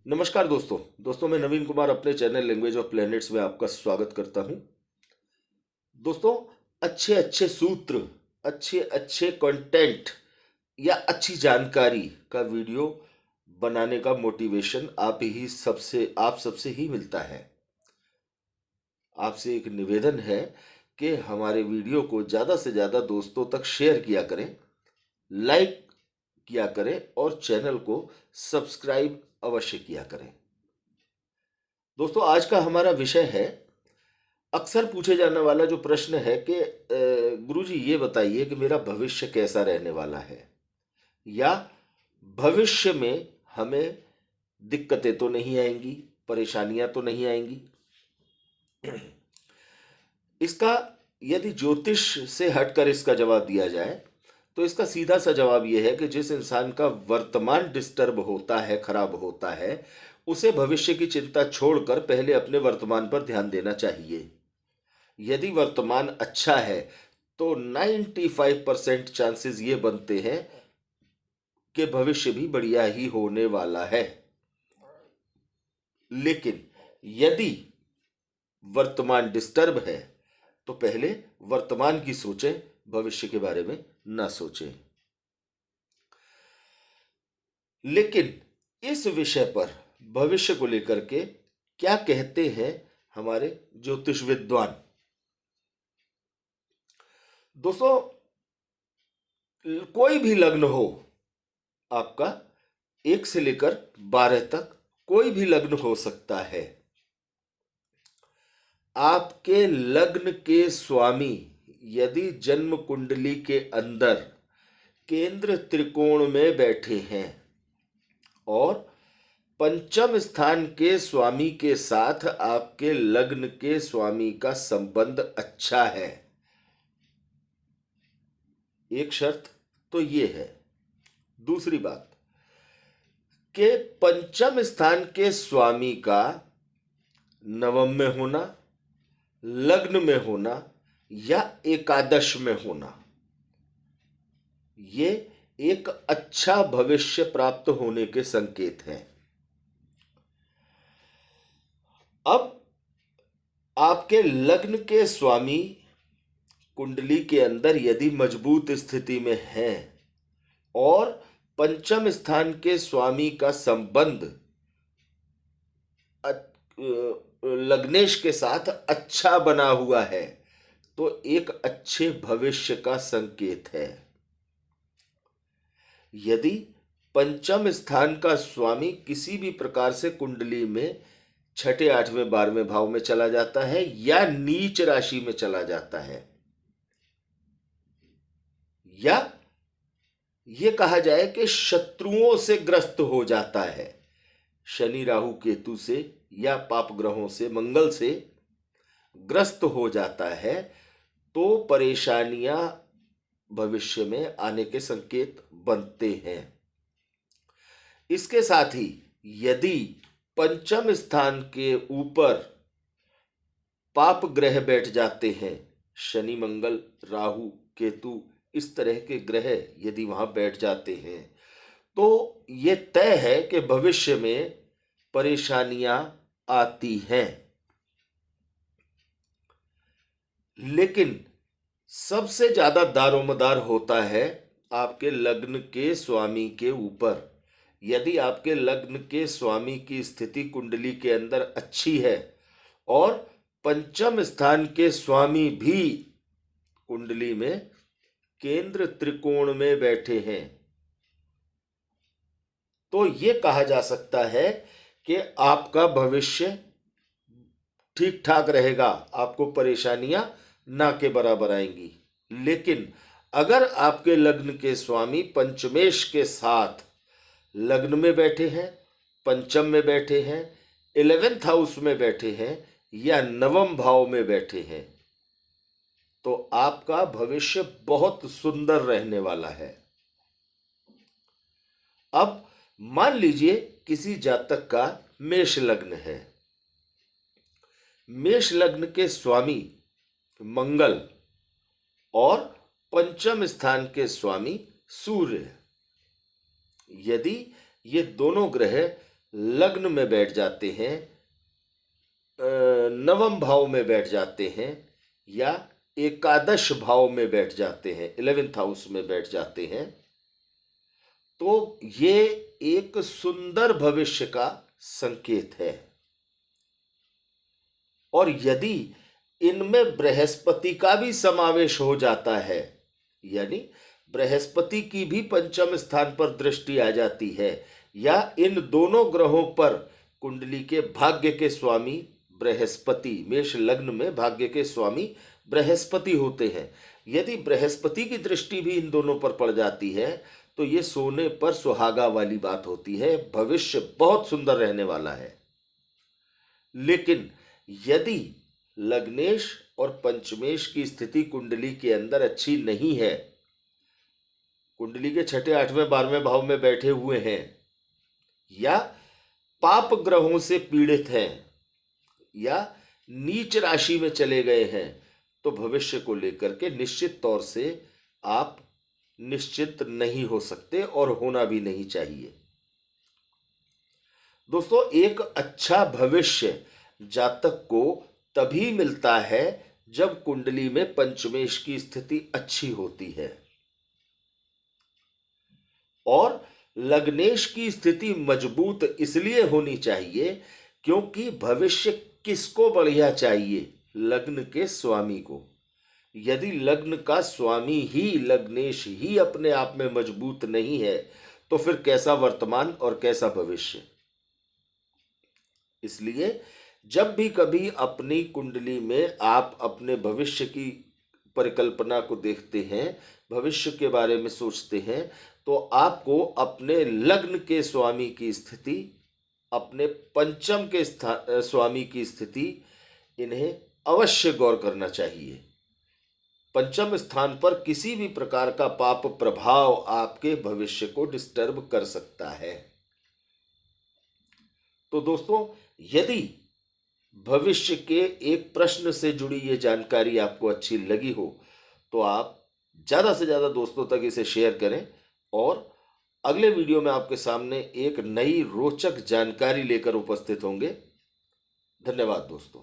नमस्कार दोस्तों मैं नवीन कुमार अपने चैनल लैंग्वेज ऑफ प्लैनेट्स में आपका स्वागत करता हूं। दोस्तों, अच्छे अच्छे सूत्र, अच्छे अच्छे कंटेंट या अच्छी जानकारी का वीडियो बनाने का मोटिवेशन आप सबसे ही मिलता है। आपसे एक निवेदन है कि हमारे वीडियो को ज़्यादा से ज़्यादा दोस्तों तक शेयर किया करें, लाइक किया करें और चैनल को सब्सक्राइब अवश्य किया करें। दोस्तों, आज का हमारा विषय है, अक्सर पूछे जाने वाला जो प्रश्न है कि गुरुजी ये बताइए कि मेरा भविष्य कैसा रहने वाला है, या भविष्य में हमें दिक्कतें तो नहीं आएंगी, परेशानियां तो नहीं आएंगी। इसका यदि ज्योतिष से हटकर इसका जवाब दिया जाए तो इसका सीधा सा जवाब यह है कि जिस इंसान का वर्तमान डिस्टर्ब होता है, खराब होता है, उसे भविष्य की चिंता छोड़कर पहले अपने वर्तमान पर ध्यान देना चाहिए। यदि वर्तमान अच्छा है तो 95% चांसेस ये बनते हैं कि भविष्य भी बढ़िया ही होने वाला है। लेकिन यदि वर्तमान डिस्टर्ब है तो पहले वर्तमान की सोचें, भविष्य के बारे में ना सोचें। लेकिन इस विषय पर भविष्य को लेकर के क्या कहते हैं हमारे ज्योतिष विद्वान। दोस्तों, कोई भी लग्न हो आपका, 1 से लेकर 12 तक कोई भी लग्न हो सकता है। आपके लग्न के स्वामी यदि जन्म कुंडली के अंदर केंद्र त्रिकोण में बैठे हैं और पंचम स्थान के स्वामी के साथ आपके लग्न के स्वामी का संबंध अच्छा है, एक शर्त तो ये है। दूसरी बात कि पंचम स्थान के स्वामी का नवम में होना, लग्न में होना या एकादश में होना, ये एक अच्छा भविष्य प्राप्त होने के संकेत हैं। अब आपके लग्न के स्वामी कुंडली के अंदर यदि मजबूत स्थिति में हैं और पंचम स्थान के स्वामी का संबंध लग्नेश के साथ अच्छा बना हुआ है तो एक अच्छे भविष्य का संकेत है। यदि पंचम स्थान का स्वामी किसी भी प्रकार से कुंडली में छठे, 8वें, 12वें भाव में चला जाता है या नीच राशि में चला जाता है, या ये कहा जाए कि शत्रुओं से ग्रस्त हो जाता है, शनि, राहु, केतु से या पाप ग्रहों से, मंगल से ग्रस्त हो जाता है, तो परेशानियां भविष्य में आने के संकेत बनते हैं। इसके साथ ही यदि पंचम स्थान के ऊपर पाप ग्रह बैठ जाते हैं, शनि, मंगल, राहु, केतु, इस तरह के ग्रह यदि वहां बैठ जाते हैं तो ये तय है कि भविष्य में परेशानियां आती हैं। लेकिन सबसे ज्यादा दारोमदार होता है आपके लग्न के स्वामी के ऊपर। यदि आपके लग्न के स्वामी की स्थिति कुंडली के अंदर अच्छी है और पंचम स्थान के स्वामी भी कुंडली में केंद्र त्रिकोण में बैठे हैं, तो यह कहा जा सकता है कि आपका भविष्य ठीक ठाक रहेगा, आपको परेशानियां ना के बराबर आएंगी। लेकिन अगर आपके लग्न के स्वामी पंचमेश के साथ लग्न में बैठे हैं, पंचम में बैठे हैं, 11th हाउस में बैठे हैं या नवम भाव में बैठे हैं, तो आपका भविष्य बहुत सुंदर रहने वाला है। अब मान लीजिए किसी जातक का मेष लग्न है, मेष लग्न के स्वामी मंगल और पंचम स्थान के स्वामी सूर्य, यदि ये दोनों ग्रह लग्न में बैठ जाते हैं, नवम भाव में बैठ जाते हैं, या एकादश भाव में बैठ जाते हैं, 11th हाउस में बैठ जाते हैं, तो ये एक सुंदर भविष्य का संकेत है। और यदि इनमें बृहस्पति का भी समावेश हो जाता है, यानी बृहस्पति की भी पंचम स्थान पर दृष्टि आ जाती है, या इन दोनों ग्रहों पर कुंडली के भाग्य के स्वामी बृहस्पति, मेष लग्न में भाग्य के स्वामी बृहस्पति होते हैं, यदि बृहस्पति की दृष्टि भी इन दोनों पर पड़ जाती है, तो ये सोने पर सुहागा वाली बात होती है, भविष्य बहुत सुंदर रहने वाला है। लेकिन यदि लग्नेश और पंचमेश की स्थिति कुंडली के अंदर अच्छी नहीं है, कुंडली के छठे, आठवें, 12वें भाव में बैठे हुए हैं, या पाप ग्रहों से पीड़ित हैं, या नीच राशि में चले गए हैं, तो भविष्य को लेकर के निश्चित तौर से आप निश्चित नहीं हो सकते और होना भी नहीं चाहिए। दोस्तों, एक अच्छा भविष्य जातक को तभी मिलता है जब कुंडली में पंचमेश की स्थिति अच्छी होती है, और लग्नेश की स्थिति मजबूत इसलिए होनी चाहिए क्योंकि भविष्य किसको बढ़िया चाहिए? लग्न के स्वामी को। यदि लग्न का स्वामी ही, लग्नेश ही अपने आप में मजबूत नहीं है, तो फिर कैसा वर्तमान और कैसा भविष्य? इसलिए जब भी कभी अपनी कुंडली में आप अपने भविष्य की परिकल्पना को देखते हैं, भविष्य के बारे में सोचते हैं, तो आपको अपने लग्न के स्वामी की स्थिति, अपने पंचम के स्वामी की स्थिति, इन्हें अवश्य गौर करना चाहिए। पंचम स्थान पर किसी भी प्रकार का पाप प्रभाव आपके भविष्य को डिस्टर्ब कर सकता है। तो दोस्तों, यदि भविष्य के एक प्रश्न से जुड़ी ये जानकारी आपको अच्छी लगी हो, तो आप ज़्यादा से ज़्यादा दोस्तों तक इसे शेयर करें, और अगले वीडियो में आपके सामने एक नई रोचक जानकारी लेकर उपस्थित होंगे। धन्यवाद दोस्तों।